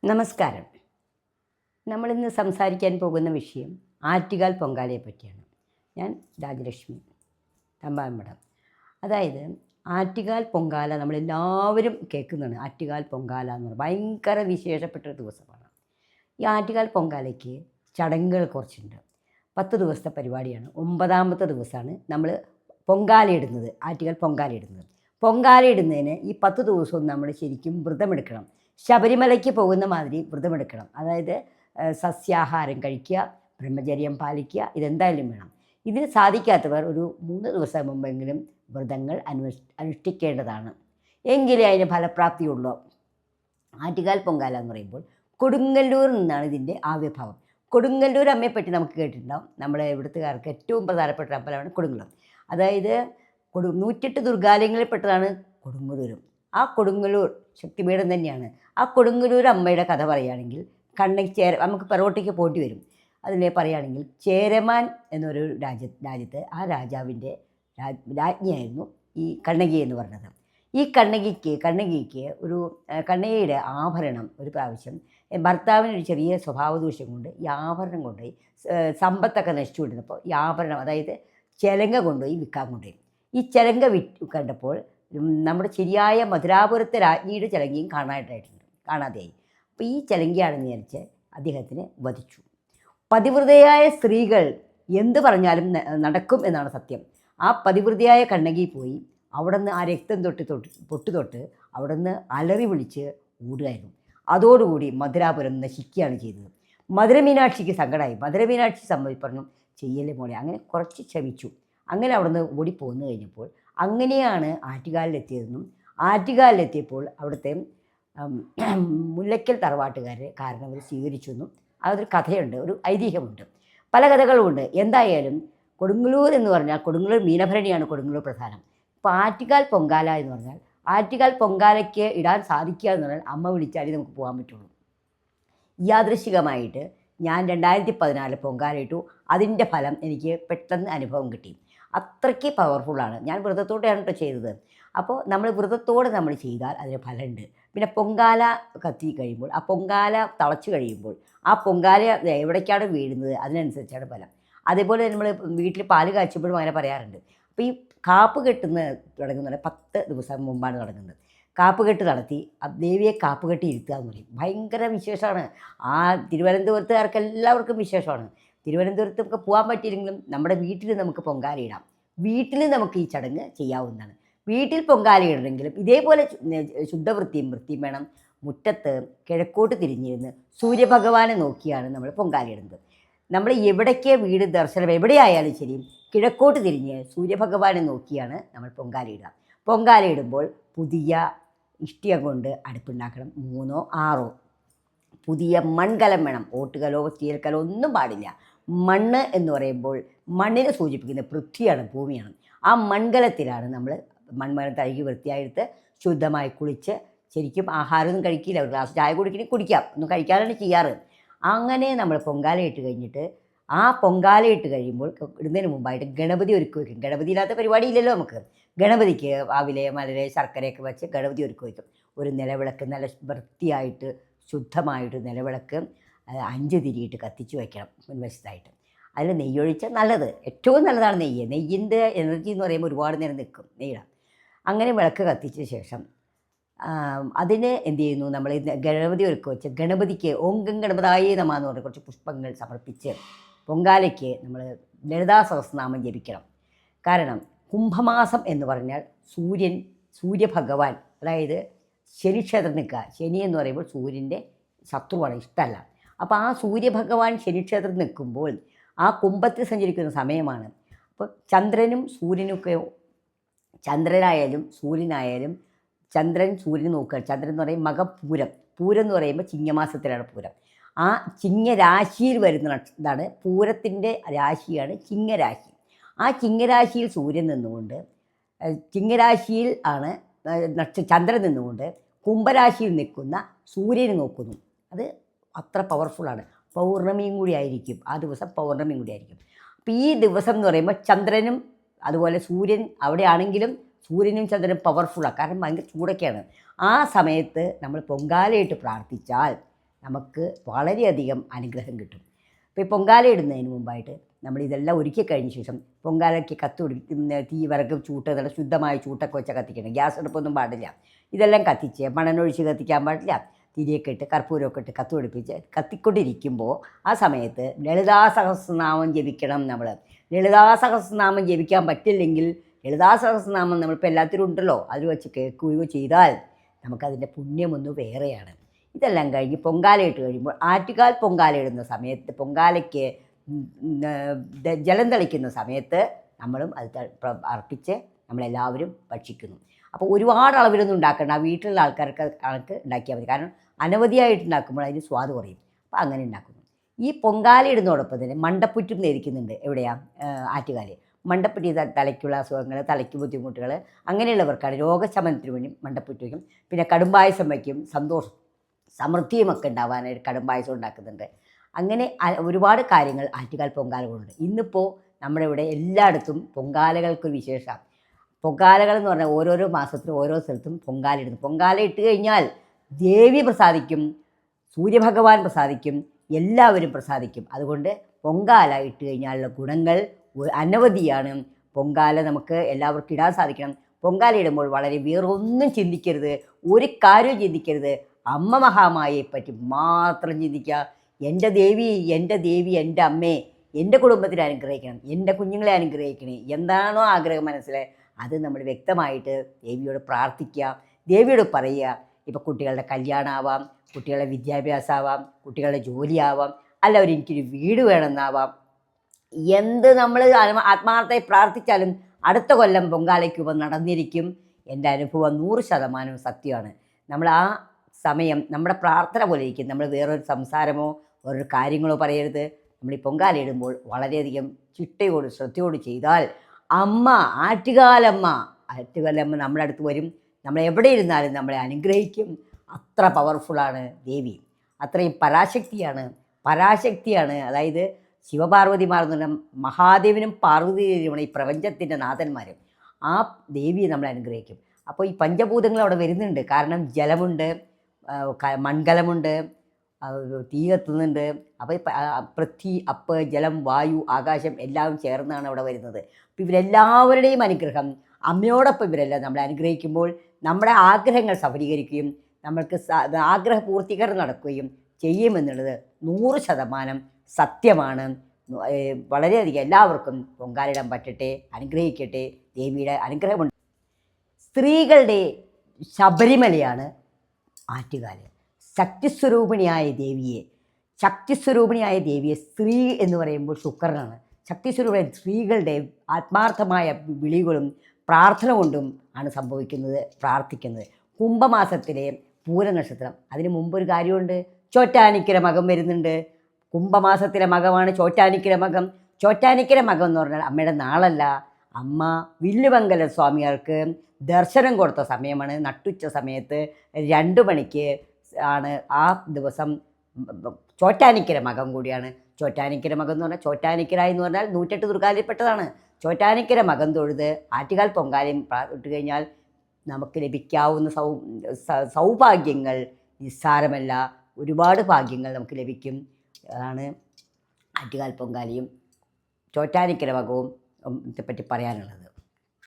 നമസ്കാരം. നമ്മളിന്ന് സംസാരിക്കാൻ പോകുന്ന വിഷയം ആറ്റുകാൽ പൊങ്കാലയെ പറ്റിയാണ്. ഞാൻ രാജലക്ഷ്മി തമ്പാൻപടം. അതായത് ആറ്റുകാൽ പൊങ്കാല നമ്മളെല്ലാവരും കേൾക്കുന്നതാണ്. ആറ്റുകാൽ പൊങ്കാല എന്ന് പറഞ്ഞാൽ ഭയങ്കര വിശേഷപ്പെട്ടൊരു ദിവസമാണ്. ഈ ആറ്റുകാൽ പൊങ്കാലയ്ക്ക് ചടങ്ങുകൾ കുറച്ചുണ്ട്. 10 ദിവസത്തെ പരിപാടിയാണ്. 9ാമത്തെ ദിവസമാണ് നമ്മൾ പൊങ്കാലയിടുന്നത്. ആറ്റുകാൽ പൊങ്കാലയിടുന്നത്. പൊങ്കാലയിടുന്നതിന് ഈ 10 ദിവസവും നമ്മൾ ശരിക്കും വ്രതമെടുക്കണം. ശബരിമലയ്ക്ക് പോകുന്ന മാതിരി വ്രതമെടുക്കണം. അതായത് സസ്യാഹാരം കഴിക്കുക, ബ്രഹ്മചര്യം പാലിക്കുക, ഇതെന്തായാലും വേണം. ഇതിന് സാധിക്കാത്തവർ ഒരു 3 ദിവസം മുമ്പെങ്കിലും വ്രതങ്ങൾ അനുഷ്ഠിക്കേണ്ടതാണ്. എങ്കിലേ അതിന് ഫലപ്രാപ്തിയുള്ളൂ. ആറ്റുകാൽ പൊങ്കാല എന്ന് പറയുമ്പോൾ കൊടുങ്ങല്ലൂരിൽ നിന്നാണ് ഇതിൻ്റെ ആവിർഭാവം. കൊടുങ്ങല്ലൂർ അമ്മയെപ്പറ്റി നമുക്ക് കേട്ടിട്ടുണ്ടാവും. നമ്മുടെ ഇവിടുത്തുകാർക്ക് ഏറ്റവും പ്രധാനപ്പെട്ട അമ്പലമാണ് കൊടുങ്ങല്ലൂർ. അതായത് 108 ദുർഗാലയങ്ങളിൽപ്പെട്ടതാണ് കൊടുങ്ങല്ലൂരും. ആ കൊടുങ്ങല്ലൂർ ശക്തിപീഠം തന്നെയാണ്. ആ കൊടുങ്ങല്ലൂർ അമ്മയുടെ കഥ പറയുകയാണെങ്കിൽ നമുക്ക് പെറോട്ടയ്ക്ക് പോണ്ടി വരും. അതിനെ പറയുകയാണെങ്കിൽ ചേരമാൻ എന്നൊരു രാജ്യത്ത് ആ രാജാവിൻ്റെ രാജ്ഞിയായിരുന്നു ഈ കണ്ണകി എന്ന് പറഞ്ഞത്. ഈ കണ്ണകിക്ക് ഒരു കണ്ണകിയുടെ ആഭരണം ഒരു പ്രാവശ്യം ഭർത്താവിനൊരു ചെറിയ സ്വഭാവദൂഷ്യം കൊണ്ട് ഈ ആഭരണം കൊണ്ടുപോയി സമ്പത്തൊക്കെ നശിച്ചു കൊണ്ടിരുന്നപ്പോൾ ഈ ആഭരണം, അതായത് ചിലങ്ക കൊണ്ടുപോയി വിൽക്കാൻ കൊണ്ടുപോയി. ഈ ചിലങ്ക കണ്ടപ്പോൾ നമ്മുടെ ശരിയായ മധുരാപുരത്തെ രാജ്ഞിയുടെ ചിലങ്കയും കാണാതെയായി. അപ്പോൾ ഈ ചിലങ്കയാണെന്ന് വിചാരിച്ച് അദ്ദേഹത്തിനെ വധിച്ചു. പതിവ്രതയായ സ്ത്രീകൾ എന്ത് പറഞ്ഞാലും നടക്കും എന്നാണ് സത്യം. ആ പതിവ്രതയായ കണ്ണകി പോയി അവിടെ നിന്ന് ആ രക്തം തൊട്ട് അവിടെ നിന്ന് അലറി വിളിച്ച് ഓടുകയായിരുന്നു. അതോടുകൂടി മധുരാപുരം നശിക്കുകയാണ് ചെയ്തത്. മധുരമീനാക്ഷിക്ക് സങ്കടമായി. മധുരമീനാക്ഷി പറഞ്ഞു, ചെയ്യല്ലേ മോളെ. അങ്ങനെ കുറച്ച് ക്ഷമിച്ചു. അങ്ങനെ അവിടെ നിന്ന് ഓടിപ്പോന്നു കഴിഞ്ഞപ്പോൾ അങ്ങനെയാണ് ആറ്റുകാലിലെത്തിയതെന്നും ആറ്റുകാലിലെത്തിയപ്പോൾ അവിടുത്തെ മുല്ലയ്ക്കൽ കാരണവർ സ്വീകരിച്ചു എന്നും അതൊരു കഥയുണ്ട്, ഒരു ഐതിഹ്യമുണ്ട്, പല കഥകളുമുണ്ട്. എന്തായാലും കൊടുങ്ങല്ലൂർ എന്ന് പറഞ്ഞാൽ കൊടുങ്ങല്ലൂർ മീനഭരണിയാണ് കൊടുങ്ങല്ലൂർ പ്രധാനം. ഇപ്പോൾ ആറ്റുകാൽ പൊങ്കാല എന്ന് പറഞ്ഞാൽ ആറ്റുകാൽ പൊങ്കാലയ്ക്ക് ഇടാൻ സാധിക്കുക എന്ന് പറഞ്ഞാൽ അമ്മ വിളിച്ചാലേ നമുക്ക് പോകാൻ പറ്റുള്ളൂ. യാദൃശ്ചികമായിട്ട് ഞാൻ 2014 പൊങ്കാല ഇട്ടു. അതിൻ്റെ ഫലം എനിക്ക് പെട്ടെന്ന് അനുഭവം കിട്ടി. അത്രയ്ക്ക് പവർഫുള്ളാണ്. ഞാൻ വ്രതത്തോടെയാണ് കേട്ടോ ചെയ്തത്. അപ്പോൾ നമ്മൾ വ്രതത്തോടെ നമ്മൾ ചെയ്താൽ അതിന് ഫലമുണ്ട്. പിന്നെ പൊങ്കാല കത്തി കഴിയുമ്പോൾ, ആ പൊങ്കാല തിളച്ച് കഴിയുമ്പോൾ ആ പൊങ്കാല എവിടേക്കാണ് വീഴുന്നത് അതിനനുസരിച്ചാണ് ഫലം. അതേപോലെ നമ്മൾ വീട്ടിൽ പാല് കാച്ചുമ്പോഴും അങ്ങനെ പറയാറുണ്ട്. അപ്പോൾ ഈ കാപ്പ് തുടങ്ങുന്നത് 10 ദിവസം മുമ്പാണ് തുടങ്ങുന്നത്. കാപ്പുകെട്ട് നടത്തി ദേവിയെ കാപ്പുകെട്ടി ഇരുത്തുക എന്ന് പറയും. ഭയങ്കര വിശേഷമാണ്. ആ തിരുവനന്തപുരത്തുകാർക്ക് എല്ലാവർക്കും വിശേഷമാണ്. തിരുവനന്തപുരത്ത് നമുക്ക് പോകാൻ പറ്റിയില്ലെങ്കിലും നമ്മുടെ വീട്ടിൽ നമുക്ക് പൊങ്കാലയിടാം. വീട്ടിൽ നമുക്ക് ഈ ചടങ്ങ് ചെയ്യാവുന്നതാണ്. വീട്ടിൽ പൊങ്കാലയിടണമെങ്കിലും ഇതേപോലെ വൃത്തിയും വേണം. മുറ്റത്ത് കിഴക്കോട്ട് തിരിഞ്ഞിരുന്ന് സൂര്യഭഗവാനെ നോക്കിയാണ് നമ്മൾ പൊങ്കാലയിടുന്നത്. നമ്മൾ എവിടേക്ക് വീട് ദർശനം എവിടെയായാലും ശരി കിഴക്കോട്ട് തിരിഞ്ഞ് സൂര്യഭഗവാനെ നോക്കിയാണ് നമ്മൾ പൊങ്കാലയിടുക. പൊങ്കാലയിടുമ്പോൾ പുതിയ ഇഷ്ടിക കൊണ്ട് അടുപ്പുണ്ടാക്കണം. 3ഓ 6ഓ പുതിയ മൺകലം വേണം. ഓട്ടുകലോ സ്റ്റീൽക്കലോ ഒന്നും പാടില്ല. മണ്ണ് എന്ന് പറയുമ്പോൾ മണ്ണിനെ സൂചിപ്പിക്കുന്ന പൃഥ്വിയാണ്, ഭൂമിയാണ്. ആ മൺകലത്തിലാണ് നമ്മൾ മൺമരം തഴുകി വൃത്തിയായിട്ട് ശുദ്ധമായി കുളിച്ച്, ശരിക്കും ആഹാരമൊന്നും കഴിക്കില്ല, ഒരു ഗ്ലാസ് ചായ കുടിക്കാം, ഒന്നും കഴിക്കാനാണ് ചെയ്യാറ്. അങ്ങനെ നമ്മൾ പൊങ്കാലയിട്ട് കഴിഞ്ഞിട്ട് ആ പൊങ്കാലയിട്ട് കഴിയുമ്പോൾ ഇടുന്നതിന് മുമ്പായിട്ട് ഗണപതി ഒരുക്കി വയ്ക്കും. ഗണപതി ഇല്ലാത്ത പരിപാടി ഇല്ലല്ലോ നമുക്ക്. ഗണപതിക്ക് ആവിലെ മലരെ ശർക്കരയൊക്കെ വെച്ച് ഗണപതി ഒരുക്കി വയ്ക്കും. ഒരു നിലവിളക്ക് നല്ല വൃത്തിയായിട്ട് ശുദ്ധമായിട്ട് നിലവിളക്ക് 5 തിരിയിട്ട് കത്തിച്ച് വയ്ക്കണം മുൻവശത്തായിട്ട്. അതിൽ നെയ്യൊഴിച്ചാൽ നല്ലത്, ഏറ്റവും നല്ലതാണ് നെയ്യ്. നെയ്യിൻ്റെ എനർജി എന്ന് പറയുമ്പോൾ ഒരുപാട് നേരം നിൽക്കും നെയ്യിടാം. അങ്ങനെ വിളക്ക് കത്തിച്ച ശേഷം അതിന് എന്ത് ചെയ്യുന്നു, നമ്മൾ ഗണപതി ഒരുക്കി വെച്ച് ഗണപതിക്ക് ഓം ഗണപതായേ നമഃ എന്ന് പറഞ്ഞ് കുറച്ച് പുഷ്പങ്ങൾ സമർപ്പിച്ച് പൊങ്കാലയ്ക്ക് നമ്മൾ ലളിതാ സഹസ്രനാമം ജപിക്കണം. കാരണം കുംഭമാസം എന്ന് പറഞ്ഞാൽ സൂര്യഭഗവാൻ, അതായത് ശനി ക്ഷേത്രം നിൽക്കുക. ശനി എന്ന് പറയുമ്പോൾ സൂര്യൻ്റെ ശത്രുവാണ്, ഇഷ്ടമല്ല. അപ്പോൾ ആ സൂര്യഭഗവാൻ ശനിക്ഷേത്രത്തിൽ നിൽക്കുമ്പോൾ ആ കുംഭത്തിൽ സഞ്ചരിക്കുന്ന സമയമാണ്. അപ്പോൾ ചന്ദ്രനും സൂര്യനൊക്കെ, ചന്ദ്രനായാലും സൂര്യനായാലും, ചന്ദ്രൻ സൂര്യനെ നോക്കുക. ചന്ദ്രൻ എന്ന് പറയുമ്പോൾ മകപൂരം, പൂരം എന്ന് പറയുമ്പോൾ ചിങ്ങമാസത്തിലാണ് പൂരം. ആ ചിങ്ങരാശിയിൽ വരുന്ന ഇതാണ് പൂരത്തിൻ്റെ രാശിയാണ് ചിങ്ങരാശി. ആ ചിങ്ങരാശിയിൽ സൂര്യൻ നിന്നുകൊണ്ട്, ചിങ്ങരാശിയിൽ ആണ് ചന്ദ്രൻ നിന്നുകൊണ്ട് കുംഭരാശിയിൽ നിൽക്കുന്ന സൂര്യനെ നോക്കുന്നു. അത് അത്ര പവർഫുള്ളാണ്. പൗർണമിയും കൂടി ആയിരിക്കും ആ ദിവസം, പൗർണമിയും കൂടി ആയിരിക്കും. അപ്പോൾ ഈ ദിവസം എന്ന് പറയുമ്പോൾ ചന്ദ്രനും അതുപോലെ സൂര്യൻ അവിടെയാണെങ്കിലും സൂര്യനും ചന്ദ്രനും പവർഫുള്ളാണ്. കാരണം ഭയങ്കര ചൂടൊക്കെയാണ്. ആ സമയത്ത് നമ്മൾ പൊങ്കാലയിട്ട് പ്രാർത്ഥിച്ചാൽ നമുക്ക് വളരെയധികം അനുഗ്രഹം കിട്ടും. ഇപ്പോൾ ഈ പൊങ്കാല ഇടുന്നതിന് മുമ്പായിട്ട് നമ്മളിതെല്ലാം ഒരുക്കി കഴിഞ്ഞ ശേഷം പൊങ്കാലയ്ക്ക് കത്തുപിടിക്കുന്ന തീ വിറക് ചൂട്ട് നല്ല ശുദ്ധമായ ചൂട്ടൊക്കെ വെച്ചാൽ കത്തിക്കണം. ഗ്യാസ് അടുപ്പൊന്നും പാടില്ല. ഇതെല്ലാം കത്തിച്ച് മണ്ണെണ്ണൊഴിച്ച് കത്തിക്കാൻ പാടില്ല. തിരിയൊക്കെ ഇട്ട് കർപ്പൂരമൊക്കെ ഇട്ട് കത്ത് പിടിപ്പിച്ച് കത്തിക്കൊണ്ടിരിക്കുമ്പോൾ ആ സമയത്ത് ലളിതാ സഹസ്രനാമം ജപിക്കണം നമ്മൾ. ലളിതാ സഹസ്രനാമം ജപിക്കാൻ പറ്റില്ലെങ്കിൽ ലളിതാ സഹസ്രനാമം നമ്മളിപ്പോൾ എല്ലാത്തിനും ഉണ്ടല്ലോ, അത് വെച്ച് കേൾക്കുകയോ ചെയ്താൽ നമുക്കതിൻ്റെ പുണ്യമൊന്ന് വേറെയാണ്. ഇതെല്ലാം കഴിഞ്ഞ് പൊങ്കാല ഇട്ട് കഴിയുമ്പോൾ ആറ്റുകാൽ പൊങ്കാല ഇടുന്ന സമയത്ത് പൊങ്കാലയ്ക്ക് ജലം തളിക്കുന്ന സമയത്ത് നമ്മളും അത് അർപ്പിച്ച് നമ്മളെല്ലാവരും ഭക്ഷിക്കുന്നു. അപ്പോൾ ഒരുപാട് അളവിലൊന്നും ഉണ്ടാക്കേണ്ട, ആ വീട്ടിലുള്ള ആൾക്കാർക്ക് ഉണ്ടാക്കിയാൽ മതി. കാരണം അനവധിയായിട്ട് ഉണ്ടാക്കുമ്പോൾ അതിന് സ്വാദ് കുറയും. അപ്പോൾ അങ്ങനെ ഉണ്ടാക്കുന്നു. ഈ പൊങ്കാല ഇടുന്നതോടൊപ്പം തന്നെ മണ്ടപ്പുറ്റും നേദിക്കുന്നുണ്ട്. എവിടെയാണ്? ആറ്റുകാല്. മണ്ടപ്പുറ്റി തലയ്ക്കുള്ള അസുഖങ്ങൾ, തലയ്ക്ക് ബുദ്ധിമുട്ടുകൾ അങ്ങനെയുള്ളവർക്കാണ് രോഗശമനത്തിന് വേണ്ടി മണ്ടപ്പുറ്റ് വയ്ക്കും. പിന്നെ കടുംപായസം വയ്ക്കും. സന്തോഷം സമൃദ്ധിയുമൊക്കെ ഉണ്ടാവാനായിട്ട് കടുംപായസം ഉണ്ടാക്കുന്നുണ്ട്. അങ്ങനെ ഒരുപാട് കാര്യങ്ങൾ ആറ്റുകാൽ പൊങ്കാലകളുണ്ട്. ഇന്നിപ്പോൾ നമ്മുടെ ഇവിടെ എല്ലായിടത്തും പൊങ്കാലകൾക്കൊരു വിശേഷമാണ്. പൊങ്കാലകൾ എന്ന് പറഞ്ഞാൽ ഓരോരോ മാസത്തിലും ഓരോ സ്ഥലത്തും പൊങ്കാല ഇടുന്നു. പൊങ്കാല ഇട്ട് കഴിഞ്ഞാൽ ദേവി പ്രസാദിക്കും, സൂര്യഭഗവാൻ പ്രസാദിക്കും, എല്ലാവരും പ്രസാദിക്കും. അതുകൊണ്ട് പൊങ്കാല ഇട്ട് കഴിഞ്ഞാലുള്ള ഗുണങ്ങൾ അനവധിയാണ്. പൊങ്കാല നമുക്ക് എല്ലാവർക്കും ഇടാൻ സാധിക്കണം. പൊങ്കാല ഇടുമ്പോൾ വളരെ വേറൊന്നും ചിന്തിക്കരുത്, ഒരു കാര്യവും ചിന്തിക്കരുത്. അമ്മ മഹാമായയെപ്പറ്റി മാത്രം ചിന്തിക്കുക. എൻ്റെ ദേവി, എൻ്റെ ദേവി, എൻ്റെ അമ്മേ, എൻ്റെ കുടുംബത്തിനെ അനുഗ്രഹിക്കണം, എൻ്റെ കുഞ്ഞുങ്ങളെ അനുഗ്രഹിക്കണേ, എന്താണോ ആഗ്രഹം മനസ്സിൽ അത് നമ്മൾ വ്യക്തമായിട്ട് ദേവിയോട് പ്രാർത്ഥിക്കുക, ദേവിയോട് പറയുക. ഇപ്പോൾ കുട്ടികളുടെ കല്യാണമാവാം, കുട്ടികളുടെ വിദ്യാഭ്യാസമാവാം, കുട്ടികളുടെ ജോലിയാവാം, അല്ല എനിക്കൊരു വീട് വേണമെന്നാവാം. എന്ത് നമ്മൾ ആത്മാർത്ഥമായി പ്രാർത്ഥിച്ചാലും അടുത്ത കൊല്ലം പൊങ്കാലയ്ക്കുമ്പോൾ നടന്നിരിക്കും. എൻ്റെ അനുഭവം 100% സത്യമാണ്. നമ്മൾ ആ സമയം നമ്മുടെ പ്രാർത്ഥന പോലെ ഇരിക്കും. നമ്മൾ വേറൊരു സംസാരമോ വേറൊരു കാര്യങ്ങളോ പറയരുത്. നമ്മൾ ഈ പൊങ്കാല ഇടുമ്പോൾ വളരെയധികം ചിട്ടയോട് ശ്രദ്ധയോട് ചെയ്താൽ അമ്മ, ആറ്റുകാലമ്മ നമ്മുടെ അടുത്ത് വരും. നമ്മൾ എവിടെ ഇരുന്നാലും നമ്മളെ അനുഗ്രഹിക്കും. അത്ര പവർഫുള്ളാണ് ദേവി, അത്രയും പരാശക്തിയാണ്. അതായത് ശിവപാർവതിമാർ എന്ന് പറഞ്ഞാൽ മഹാദേവനും പാർവതിയുമാണ് ഈ പ്രപഞ്ചത്തിൻ്റെ നാഥന്മാരും. ആ ദേവിയെ നമ്മൾ അനുഗ്രഹിക്കും. അപ്പോൾ ഈ പഞ്ചഭൂതങ്ങൾ അവിടെ വരുന്നുണ്ട്. കാരണം ജലമുണ്ട്, മൺകലമുണ്ട്, തീ കത്തുന്നുണ്ട്. അപ്പോൾ പൃഥ്വി, അപ്പ്, ജലം, വായു, ആകാശം എല്ലാം ചേർന്നാണ് അവിടെ വരുന്നത്. അപ്പോൾ ഇവരെല്ലാവരുടെയും അനുഗ്രഹം അമ്മയോടൊപ്പം ഇവരെല്ലാം നമ്മളെ അനുഗ്രഹിക്കുമ്പോൾ നമ്മുടെ ആഗ്രഹങ്ങൾ സഫലീകരിക്കുകയും നമ്മൾക്ക് ആഗ്രഹ പൂർത്തീകരണം നടക്കുകയും ചെയ്യുമെന്നുള്ളത് 100% സത്യമാണ്. വളരെയധികം എല്ലാവർക്കും പൊങ്കാലിടാൻ പറ്റട്ടെ, അനുഗ്രഹിക്കട്ടെ. ദേവിയുടെ അനുഗ്രഹമുണ്ട്. സ്ത്രീകളുടെ ശബരിമലയാണ് ആറ്റുകാല്. ശക്തിസ്വരൂപിണിയായ ദേവിയെ സ്ത്രീ എന്ന് പറയുമ്പോൾ ശുക്രനാണ്. ശക്തിസ്വരൂപിണിയായ സ്ത്രീകളുടെ ആത്മാർത്ഥമായ വിളികളും പ്രാർത്ഥന കൊണ്ടും ആണ് സംഭവിക്കുന്നത്, പ്രാർത്ഥിക്കുന്നത്. കുംഭമാസത്തിലെ പൂരനക്ഷത്രം, അതിന് മുമ്പൊരു കാര്യമുണ്ട്. ചോറ്റാനിക്കര മകം വരുന്നുണ്ട്. കുംഭമാസത്തിലെ മകമാണ് ചോറ്റാനിക്കര മകം. ചോറ്റാനിക്കര മകം എന്ന് പറഞ്ഞാൽ അമ്മയുടെ നാളല്ല. അമ്മ വില്ലുമംഗല സ്വാമികൾക്ക് ദർശനം കൊടുത്ത സമയമാണ്. നട്ടുച്ച സമയത്ത് 2 മണിക്ക് ആണ് ആ ദിവസം. ചോറ്റാനിക്കര മകം കൂടിയാണ്. ചോറ്റാനിക്കര മകം എന്ന് പറഞ്ഞാൽ ചോറ്റാനിക്കര എന്ന് പറഞ്ഞാൽ 108 ദുർഗാലിൽപ്പെട്ടതാണ്. ചോറ്റാനിക്കര മകം തൊഴുത് ആറ്റുകാൽ പൊങ്കാലയും ഇട്ട് കഴിഞ്ഞാൽ നമുക്ക് ലഭിക്കാവുന്ന സൗഭാഗ്യങ്ങൾ നിസ്സാരമല്ല. ഒരുപാട് ഭാഗ്യങ്ങൾ നമുക്ക് ലഭിക്കും. അതാണ് ആറ്റുകാൽ പൊങ്കാലയും ചോറ്റാനിക്കര മകവും പറ്റി പറയാനുള്ളത്.